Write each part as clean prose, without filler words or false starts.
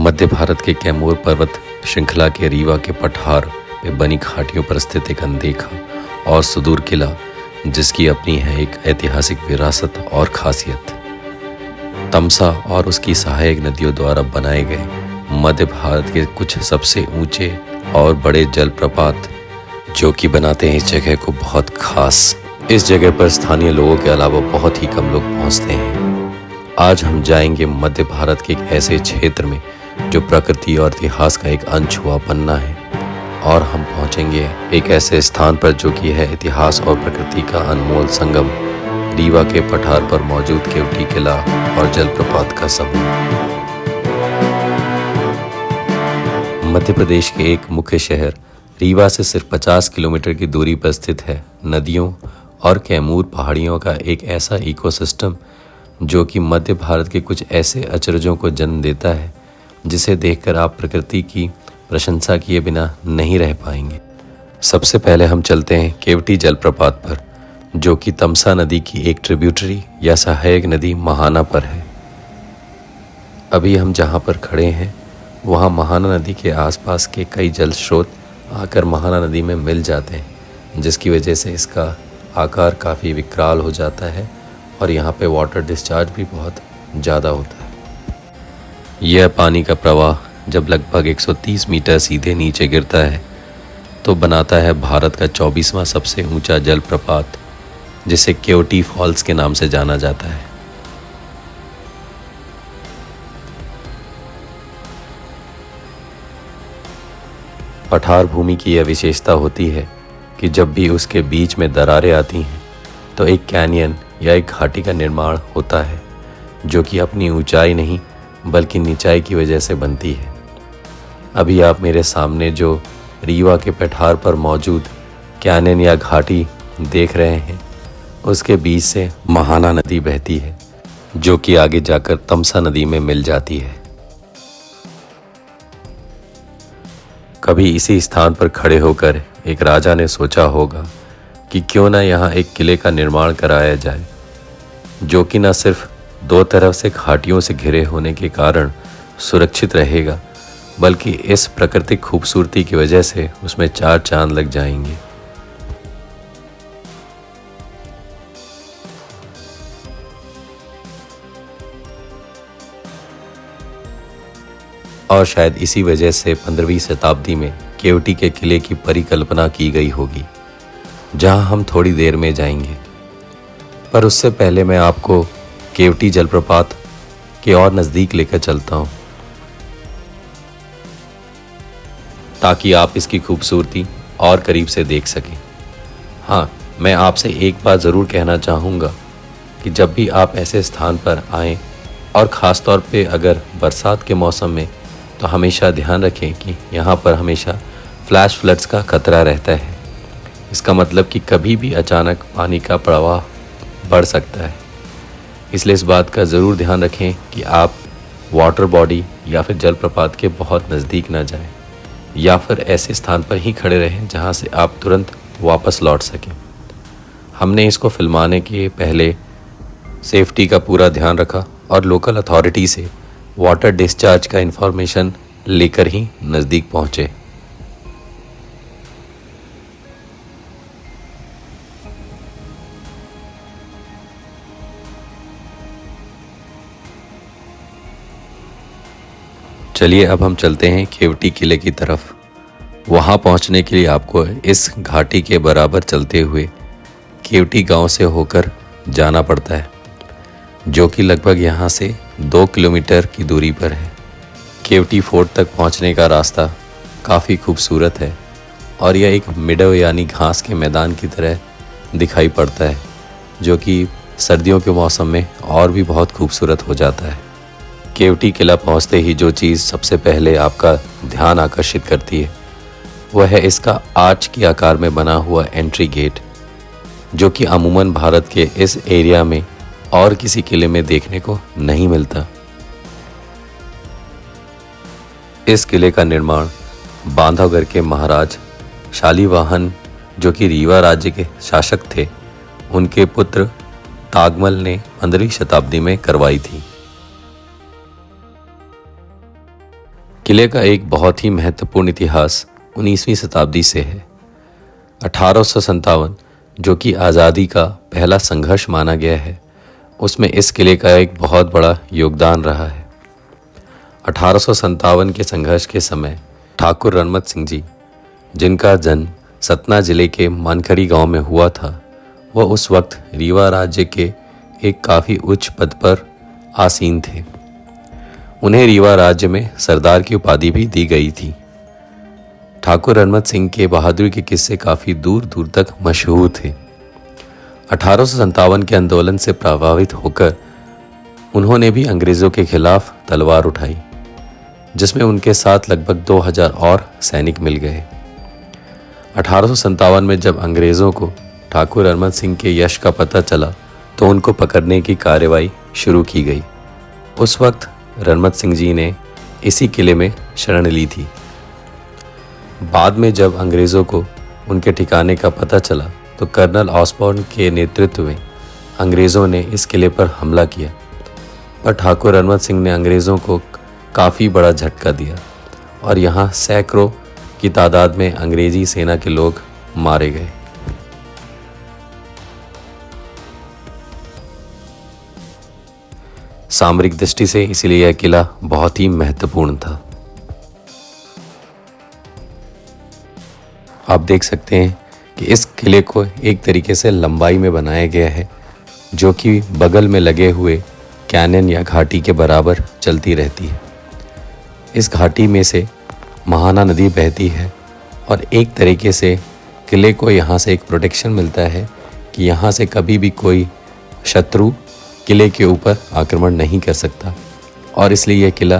मध्य भारत के कैमूर पर्वत श्रृंखला के रीवा के पठार में बनी घाटियों पर स्थित एक अनदेखा और सुदूर किला, जिसकी अपनी है एक ऐतिहासिक विरासत और खासियत। तमसा और उसकी सहायक नदियों द्वारा बनाए गए मध्य भारत के कुछ सबसे ऊंचे और बड़े जलप्रपात जो कि बनाते हैं इस जगह को बहुत खास। इस जगह पर स्थानीय लोगों के अलावा बहुत ही कम लोग पहुंचते हैं। आज हम जाएंगे मध्य भारत के एक ऐसे क्षेत्र में जो प्रकृति और इतिहास का एक अनछुआ पन्ना है, और हम पहुंचेंगे एक ऐसे स्थान पर जो कि है इतिहास और प्रकृति का अनमोल संगम, रीवा के पठार पर मौजूद केवटी किला और जलप्रपात का समूह। मध्य प्रदेश के एक मुख्य शहर रीवा से सिर्फ 50 किलोमीटर की दूरी पर स्थित है नदियों और कैमूर पहाड़ियों का एक ऐसा इकोसिस्टम जो कि मध्य भारत के कुछ ऐसे अचरजों को जन्म देता है जिसे देखकर आप प्रकृति की प्रशंसा किए बिना नहीं रह पाएंगे। सबसे पहले हम चलते हैं केवटी जलप्रपात पर, जो कि तमसा नदी की एक ट्रिब्यूटरी या सहायक नदी महाना पर है। अभी हम जहाँ पर खड़े हैं वहाँ महाना नदी के आसपास के कई जल स्रोत आकर महाना नदी में मिल जाते हैं, जिसकी वजह से इसका आकार काफ़ी विकराल हो जाता है और यहाँ पे वाटर डिस्चार्ज भी बहुत ज़्यादा होता है। यह पानी का प्रवाह जब लगभग 130 मीटर सीधे नीचे गिरता है तो बनाता है भारत का 24वां सबसे ऊंचा जलप्रपात, जिसे केवटी फॉल्स के नाम से जाना जाता है। पठार भूमि की यह विशेषता होती है कि जब भी उसके बीच में दरारें आती हैं तो एक कैनियन या एक घाटी का निर्माण होता है, जो कि अपनी ऊंचाई नहीं बल्कि निचाई की वजह से बनती है। अभी आप मेरे सामने जो रीवा के पठार पर मौजूद कैनियन या घाटी देख रहे हैं, उसके बीच से महाना नदी बहती है, जो कि आगे जाकर तमसा नदी में मिल जाती है। कभी इसी स्थान पर खड़े होकर एक राजा ने सोचा होगा कि क्यों ना यहाँ एक किले का निर्माण कराया जाए, जो कि न सिर्फ दो तरफ से घाटियों से घिरे होने के कारण सुरक्षित रहेगा, बल्कि इस प्राकृतिक खूबसूरती की वजह से उसमें 4 चांद लग जाएंगे। और शायद इसी वजह से 15वीं शताब्दी में केवटी के किले की परिकल्पना की गई होगी, जहां हम थोड़ी देर में जाएंगे। पर उससे पहले मैं आपको केवटी जलप्रपात के और नज़दीक लेकर चलता हूँ, ताकि आप इसकी खूबसूरती और करीब से देख सकें। हाँ, मैं आपसे एक बात ज़रूर कहना चाहूँगा कि जब भी आप ऐसे स्थान पर आएँ, और ख़ास तौर पे अगर बरसात के मौसम में, तो हमेशा ध्यान रखें कि यहाँ पर हमेशा फ्लैश फ्लड्स का खतरा रहता है। इसका मतलब कि कभी भी अचानक पानी का प्रवाह बढ़ सकता है। इसलिए इस बात का ज़रूर ध्यान रखें कि आप वाटर बॉडी या फिर जलप्रपात के बहुत नज़दीक ना जाएं, या फिर ऐसे स्थान पर ही खड़े रहें जहां से आप तुरंत वापस लौट सकें। हमने इसको फिल्माने के पहले सेफ्टी का पूरा ध्यान रखा और लोकल अथॉरिटी से वाटर डिस्चार्ज का इन्फॉर्मेशन लेकर ही नज़दीक पहुँचे। चलिए अब हम चलते हैं केवटी किले की तरफ। वहाँ पहुँचने के लिए आपको इस घाटी के बराबर चलते हुए केवटी गांव से होकर जाना पड़ता है, जो कि लगभग यहाँ से 2 किलोमीटर की दूरी पर है। केवटी फोर्ट तक पहुँचने का रास्ता काफ़ी खूबसूरत है और यह एक मिडव यानी घास के मैदान की तरह दिखाई पड़ता है, जो कि सर्दियों के मौसम में और भी बहुत खूबसूरत हो जाता है। केवटी किला पहुंचते ही जो चीज़ सबसे पहले आपका ध्यान आकर्षित करती है वह है इसका आर्च के आकार में बना हुआ एंट्री गेट, जो कि अमूमन भारत के इस एरिया में और किसी किले में देखने को नहीं मिलता। इस किले का निर्माण बांधवगढ़ के महाराज शालीवाहन, जो कि रीवा राज्य के शासक थे, उनके पुत्र तागमल ने 15वीं शताब्दी में करवाई थी। किले का एक बहुत ही महत्वपूर्ण इतिहास 19वीं शताब्दी से है। 1857 जो कि आज़ादी का पहला संघर्ष माना गया है, उसमें इस किले का एक बहुत बड़ा योगदान रहा है। 1857 के संघर्ष के समय ठाकुर रणमत सिंह जी, जिनका जन्म सतना जिले के मानखड़ी गांव में हुआ था, वह उस वक्त रीवा राज्य के एक काफ़ी उच्च पद पर आसीन थे। उन्हें रीवा राज्य में सरदार की उपाधि भी दी गई थी। ठाकुर रणमत सिंह के बहादुरी के किस्से काफ़ी दूर दूर तक मशहूर थे। 1857 के आंदोलन से प्रभावित होकर उन्होंने भी अंग्रेज़ों के खिलाफ तलवार उठाई, जिसमें उनके साथ लगभग 2000 और सैनिक मिल गए। 1857 में जब अंग्रेज़ों को ठाकुर रणमत सिंह के यश का पता चला तो उनको पकड़ने की कार्रवाई शुरू की गई। उस वक्त रणमत सिंह जी ने इसी किले में शरण ली थी। बाद में जब अंग्रेज़ों को उनके ठिकाने का पता चला तो कर्नल ऑसबॉर्न के नेतृत्व में अंग्रेज़ों ने इस किले पर हमला किया, पर ठाकुर रणमत सिंह ने अंग्रेज़ों को काफ़ी बड़ा झटका दिया और यहाँ सैकड़ों की तादाद में अंग्रेज़ी सेना के लोग मारे गए। सामरिक दृष्टि से इसलिए यह किला बहुत ही महत्वपूर्ण था। आप देख सकते हैं कि इस किले को एक तरीके से लंबाई में बनाया गया है, जो कि बगल में लगे हुए कैनन या घाटी के बराबर चलती रहती है। इस घाटी में से महाना नदी बहती है और एक तरीके से किले को यहाँ से एक प्रोटेक्शन मिलता है कि यहाँ से कभी भी कोई शत्रु किले के ऊपर आक्रमण नहीं कर सकता, और इसलिए यह किला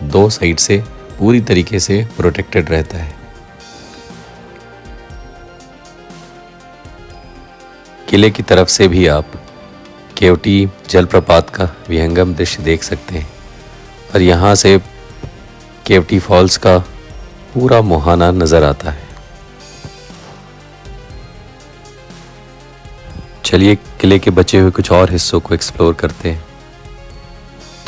दो साइड से पूरी तरीके से प्रोटेक्टेड रहता है। किले की तरफ से भी आप केवटी जलप्रपात का विहंगम दृश्य देख सकते हैं और यहाँ से केवटी फॉल्स का पूरा मुहाना नज़र आता है। चलिए किले के बचे हुए कुछ और हिस्सों को एक्सप्लोर करते हैं।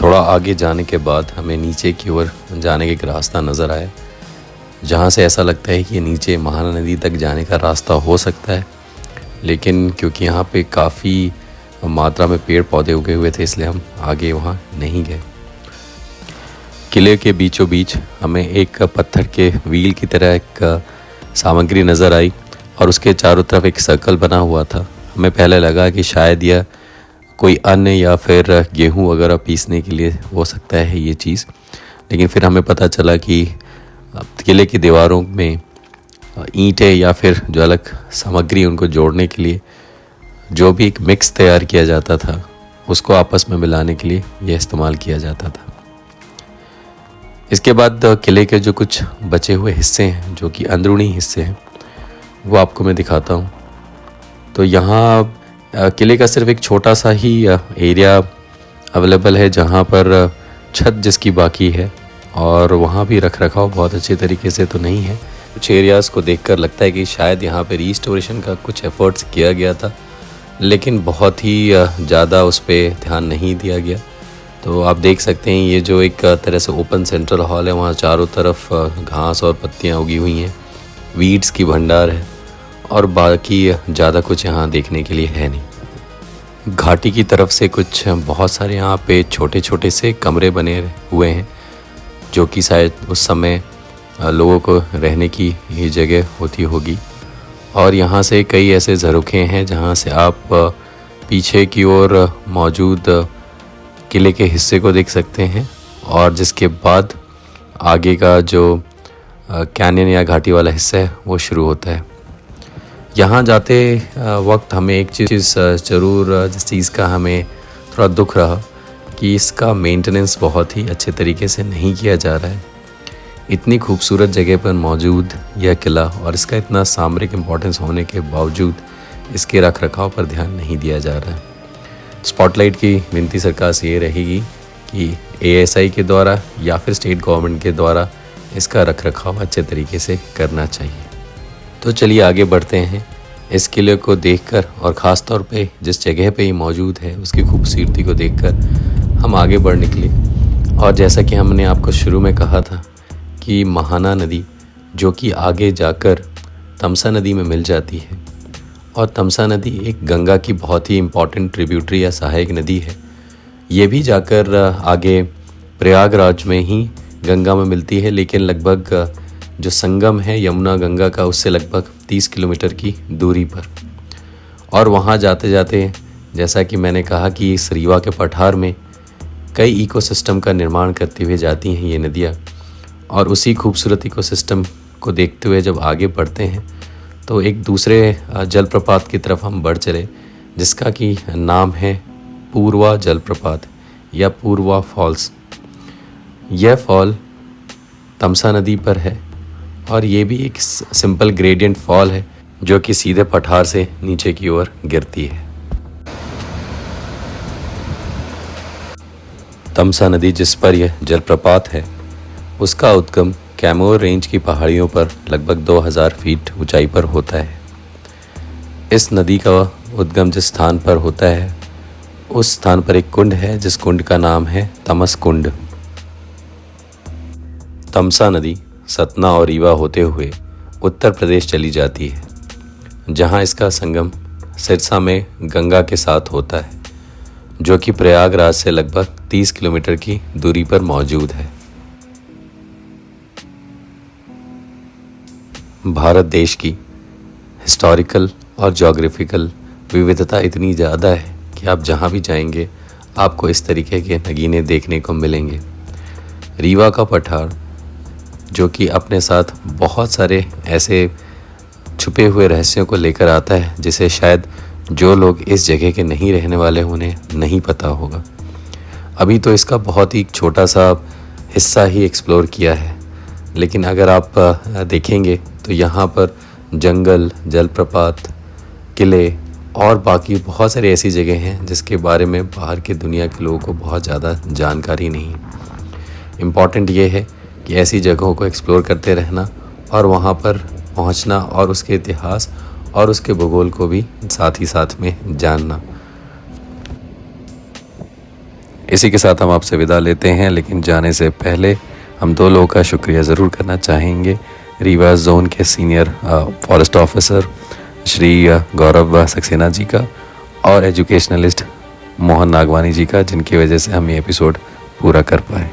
थोड़ा आगे जाने के बाद हमें नीचे की ओर जाने का एक रास्ता नज़र आया, जहाँ से ऐसा लगता है कि ये नीचे महाना नदी तक जाने का रास्ता हो सकता है, लेकिन क्योंकि यहाँ पे काफ़ी मात्रा में पेड़ पौधे उगे हुए थे इसलिए हम आगे वहाँ नहीं गए। किले के बीचों बीच हमें एक पत्थर के व्हील की तरह एक सामग्री नज़र आई और उसके चारों तरफ एक सर्कल बना हुआ था। हमें पहले लगा कि शायद यह कोई अन्न या फिर गेहूं वगैरह पीसने के लिए हो सकता है ये चीज़, लेकिन फिर हमें पता चला कि किले की दीवारों में ईंटें या फिर जो अलग सामग्री उनको जोड़ने के लिए जो भी एक मिक्स तैयार किया जाता था, उसको आपस में मिलाने के लिए यह इस्तेमाल किया जाता था। इसके बाद किले के जो कुछ बचे हुए हिस्से हैं, जो कि अंदरूनी हिस्से हैं, वो आपको मैं दिखाता हूँ। तो यहाँ किले का सिर्फ एक छोटा सा ही एरिया अवेलेबल है जहाँ पर छत जिसकी बाकी है, और वहाँ भी रख रखाव बहुत अच्छे तरीके से तो नहीं है। कुछ एरियाज़ को देखकर लगता है कि शायद यहाँ पे रिस्टोरेशन का कुछ एफर्ट्स किया गया था, लेकिन बहुत ही ज़्यादा उस पर ध्यान नहीं दिया गया। तो आप देख सकते हैं ये जो एक तरह से ओपन सेंट्रल हॉल है, वहाँ चारों तरफ घास और पत्तियाँ उगी हुई हैं, वीड्स की भंडार है, और बाकी ज़्यादा कुछ यहाँ देखने के लिए है नहीं। घाटी की तरफ से कुछ बहुत सारे यहाँ पे छोटे छोटे से कमरे बने हुए हैं, जो कि शायद उस समय लोगों को रहने की ही जगह होती होगी। और यहाँ से कई ऐसे झरोखे हैं जहाँ से आप पीछे की ओर मौजूद किले के हिस्से को देख सकते हैं, और जिसके बाद आगे का जो कैनियन या घाटी वाला हिस्सा है वो शुरू होता है। यहाँ जाते वक्त हमें एक चीज़ ज़रूर, जिस चीज़ का हमें थोड़ा दुख रहा कि इसका मेंटेनेंस बहुत ही अच्छे तरीके से नहीं किया जा रहा है। इतनी खूबसूरत जगह पर मौजूद यह किला और इसका इतना सामरिक इम्पोर्टेंस होने के बावजूद इसके रख रखाव पर ध्यान नहीं दिया जा रहा है। स्पॉटलाइट की विनती सरकार से ये रहेगी कि ASI के द्वारा या फिर स्टेट गवर्नमेंट के द्वारा इसका रख रखाव अच्छे तरीके से करना चाहिए। तो चलिए आगे बढ़ते हैं। इस किले को देखकर और ख़ास तौर पे जिस जगह पे ये मौजूद है उसकी खूबसूरती को देखकर हम आगे बढ़ निकले। और जैसा कि हमने आपको शुरू में कहा था की महाना नदी, जो कि आगे जाकर तमसा नदी में मिल जाती है। और तमसा नदी एक गंगा की बहुत ही इम्पॉर्टेंट ट्रिब्यूटरी या सहायक नदी है। ये भी जाकर आगे प्रयागराज में ही गंगा में मिलती है, लेकिन लगभग जो संगम है यमुना गंगा का उससे लगभग 30 किलोमीटर की दूरी पर। और वहाँ जाते जाते जैसा कि मैंने कहा कि इस रीवा के पठार में कई इकोसिस्टम का निर्माण करते हुए जाती हैं ये नदियाँ। और उसी खूबसूरत इकोसिस्टम को देखते हुए जब आगे बढ़ते हैं तो एक दूसरे जलप्रपात की तरफ हम बढ़ चले, जिसका कि नाम है पूर्वा जलप्रपात या पूर्वा फॉल्स। यह फॉल तमसा नदी पर है और ये भी एक सिंपल ग्रेडियंट फॉल है जो कि सीधे पठार से नीचे की ओर गिरती है। तमसा नदी जिस पर यह जलप्रपात है उसका उद्गम कैमूर रेंज की पहाड़ियों पर लगभग 2000 फीट ऊंचाई पर होता है। इस नदी का उद्गम जिस स्थान पर होता है उस स्थान पर एक कुंड है जिस कुंड का नाम है तमस कुंड। तमसा नदी सतना और रीवा होते हुए उत्तर प्रदेश चली जाती है, जहां इसका संगम सिरसा में गंगा के साथ होता है, जो कि प्रयागराज से लगभग 30 किलोमीटर की दूरी पर मौजूद है। भारत देश की हिस्टोरिकल और ज्योग्राफिकल विविधता इतनी ज़्यादा है कि आप जहाँ भी जाएंगे आपको इस तरीके के नगीने देखने को मिलेंगे। रीवा का पठार जो कि अपने साथ बहुत सारे ऐसे छुपे हुए रहस्यों को लेकर आता है जिसे शायद जो लोग इस जगह के नहीं रहने वाले उन्हें नहीं पता होगा। अभी तो इसका बहुत ही छोटा सा हिस्सा ही एक्सप्लोर किया है, लेकिन अगर आप देखेंगे तो यहाँ पर जंगल, जलप्रपात, किले और बाकी बहुत सारी ऐसी जगह हैं जिसके बारे में बाहर की दुनिया के लोगों को बहुत ज़्यादा जानकारी नहीं। इम्पॉर्टेंट ये है कि ऐसी जगहों को एक्सप्लोर करते रहना और वहाँ पर पहुँचना और उसके इतिहास और उसके भूगोल को भी साथ ही साथ में जानना। इसी के साथ हम आपसे विदा लेते हैं, लेकिन जाने से पहले हम 2 लोगों का शुक्रिया ज़रूर करना चाहेंगे। रीवा जोन के सीनियर फॉरेस्ट ऑफिसर श्री गौरव सक्सेना जी का और एजुकेशनलिस्ट मोहन नागवानी जी का, जिनकी वजह से हम ये एपिसोड पूरा कर पाए।